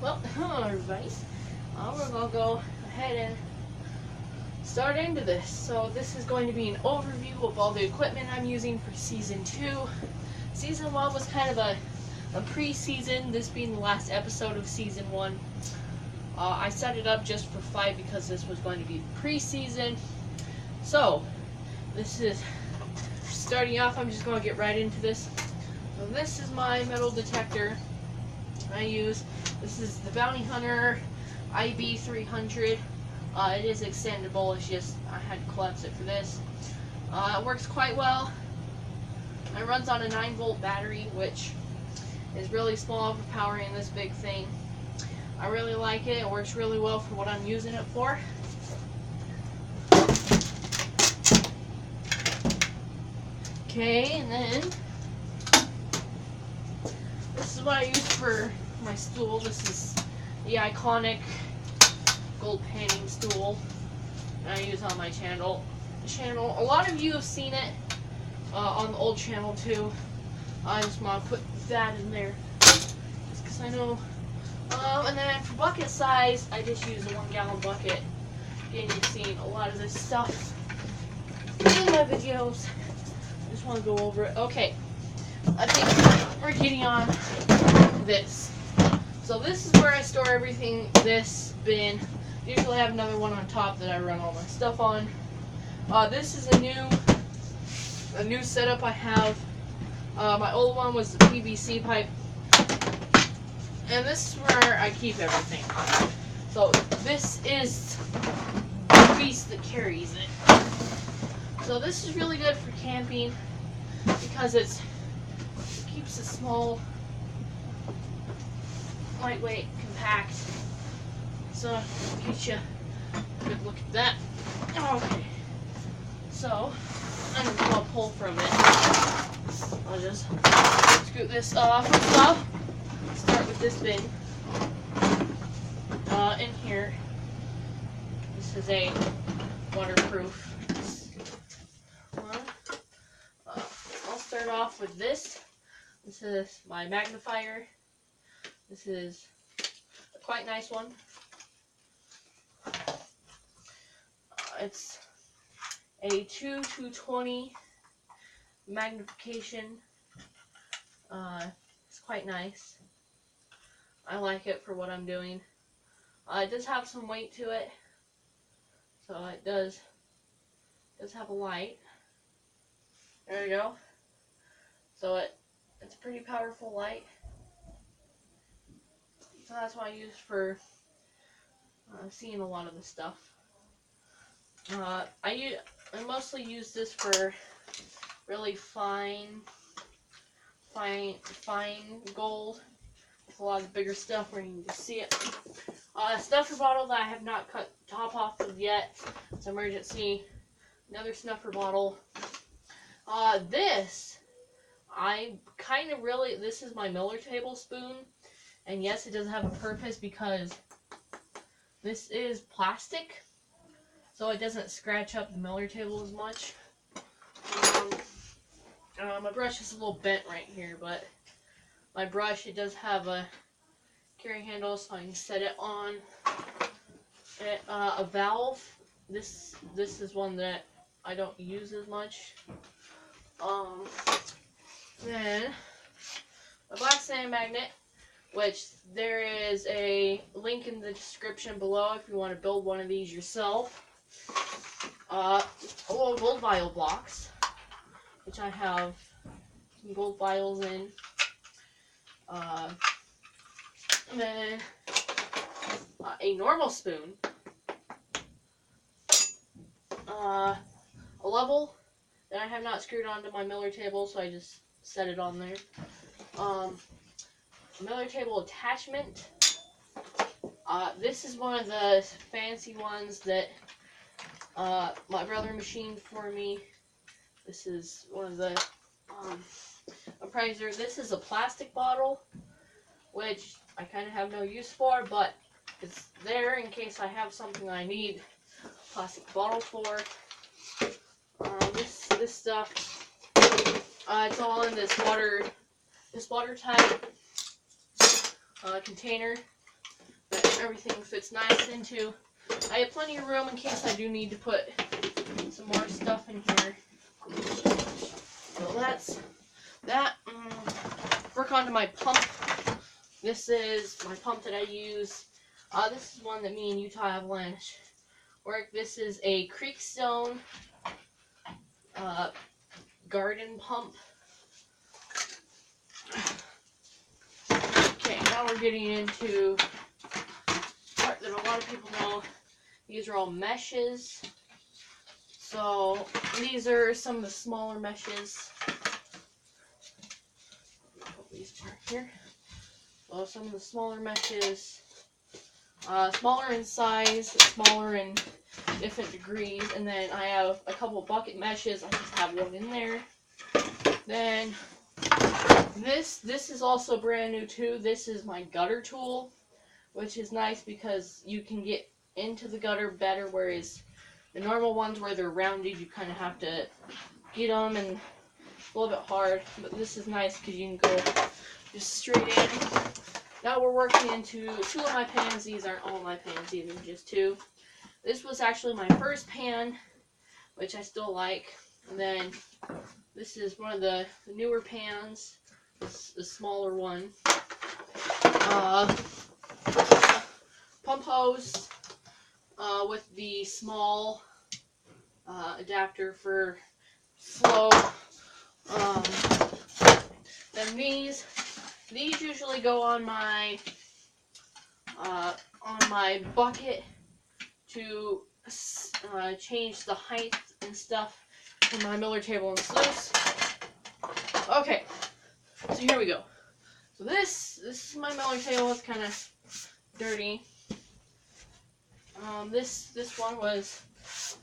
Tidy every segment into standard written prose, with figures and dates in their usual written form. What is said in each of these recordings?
Well, hello everybody. We're going to go ahead and start into this. So this is going to be an overview of all the equipment I'm using for Season 2. Season 1 was kind of a pre-season, this being the last episode of Season 1. I set it up just for 5 because this was going to be pre-season. So, this is starting off, I'm just going to get right into this. So this is my metal detector I use. This is the Bounty Hunter IB300. It is extendable, it's just I had to collapse it for this. It works quite well. It runs on a 9-volt battery, which is really small for powering this big thing. I really like it. It works really well for what I'm using it for. Okay, and then this is what I use for my stool. This is the iconic gold panning stool I use on my channel. A lot of you have seen it on the old channel too. I just want to put that in there just because I know. And then for bucket size, I just use a 1-gallon bucket. Again, you've seen a lot of this stuff in my videos. I just want to go over it. Okay, I think we're getting on this. So this is where I store everything. This bin. Usually I have another one on top that I run all my stuff on. This is a new setup I have. My old one was the PVC pipe. And this is where I keep everything. So this is the beast that carries it. So this is really good for camping because it keeps it small, lightweight, compact. So get you a good look at that. Okay. So I'm just gonna pull from it. I'll just scoot this off. First off, start with this bin. In here, this is a waterproof one. I'll start off with this. This is my magnifier. This is a quite nice one. It's a 2-220 magnification. It's quite nice. I like it for what I'm doing. It does have some weight to it, so it does have a light. There we go. So it's a pretty powerful light. So that's what I use for seeing a lot of the stuff. I mostly use this for really fine gold. With a lot of the bigger stuff where you can see it. Snuffer bottle that I have not cut top off of yet. It's emergency. Another snuffer bottle. This is my Miller tablespoon. And yes, it does have a purpose because this is plastic. So it doesn't scratch up the Miller table as much. My brush is a little bent right here, but my brush, it does have a carry handle, so I can set it on a valve. This is one that I don't use as much. Then a black sand magnet, which there is a link in the description below if you want to build one of these yourself. A little gold vial box, which I have some gold vials in. And then a normal spoon, a level that I have not screwed onto my Miller table, so I just set it on there. A Miller table attachment. This is one of the fancy ones that my brother machined for me. This is one of the appraiser. This is a plastic bottle, which I kind of have no use for, but it's there in case I have something I need a plastic bottle for. This stuff, it's all in this watertight container. everything fits nice into. I have plenty of room in case I do need to put some more stuff in here. So that's that. Work onto my pump. This is my pump that I use. This is one that me and Utah Avalanche work. This is a Creekstone garden pump. Okay, now we're getting into part that a lot of people know. These are all meshes. So these are some of the smaller meshes. Put these part here. So some of the smaller meshes, smaller in size, smaller in different degrees, and then I have a couple bucket meshes. I just have one in there. Then this is also brand new too. This is my gutter tool, which is nice because you can get into the gutter better, whereas the normal ones where they're rounded, you kind of have to get them and it's a little bit hard. But this is nice because you can go just straight in. Now we're working into two of my pans. These aren't all my pans either, just two. This was actually my first pan, which I still like. And then this is one of the newer pans, the smaller one. Pump hose with the small adapter for flow. Then these usually go on my bucket to change the height and stuff for my Miller table and sluice. Okay, so here we go. So this is my Miller table. It's kind of dirty. This one was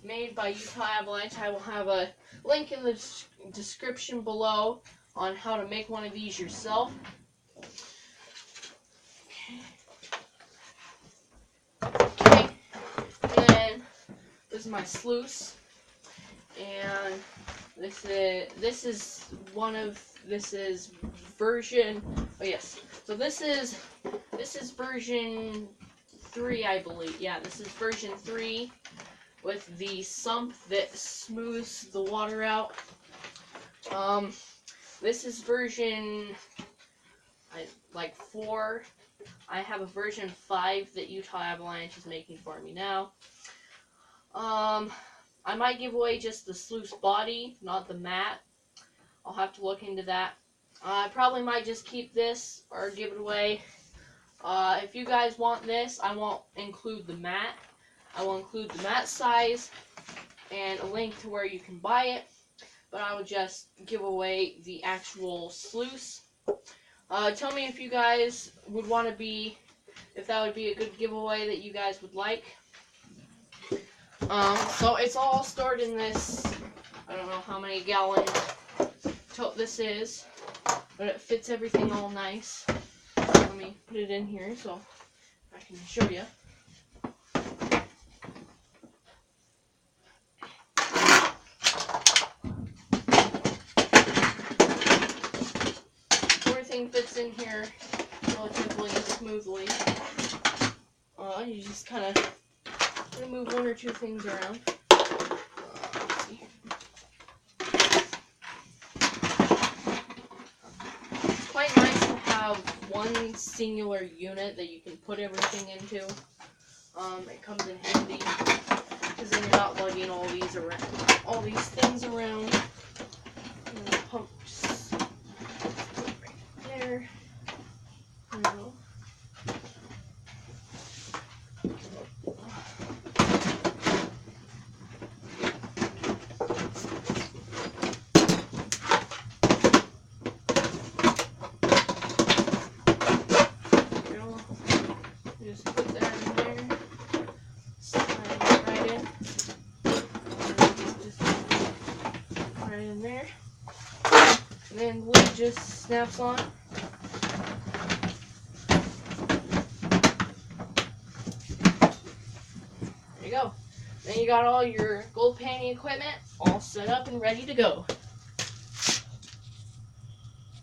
made by Utah Avalanche. I will have a link in the description below on how to make one of these yourself. Okay. And then this is my sluice, and this is version. Oh yes. So this is version 3, I believe. Yeah, this is version 3 with the sump that smooths the water out. This is version 4. I have a version 5 that Utah Avalanche is making for me now. I might give away just the sluice body, not the mat. I'll have to look into that. I probably might just keep this or give it away. If you guys want this, I won't include the mat. I will include the mat size and a link to where you can buy it. But I will just give away the actual sluice. Tell me if you guys would want to be, if that would be a good giveaway that you guys would like. So it's all stored in this, I don't know how many gallon tote this is, but it fits everything all nice. Let me put it in here so I can show you. Everything fits in here relatively smoothly. You just kind of move one or two things around. Let's see. It's quite nice to have one singular unit that you can put everything into. It comes in handy because then you're not lugging all these things around. And the pump just right there. No. Just put that in there, slide it right in, just right in there, and then the lid just snaps on. There you go. Then you got all your gold panning equipment all set up and ready to go.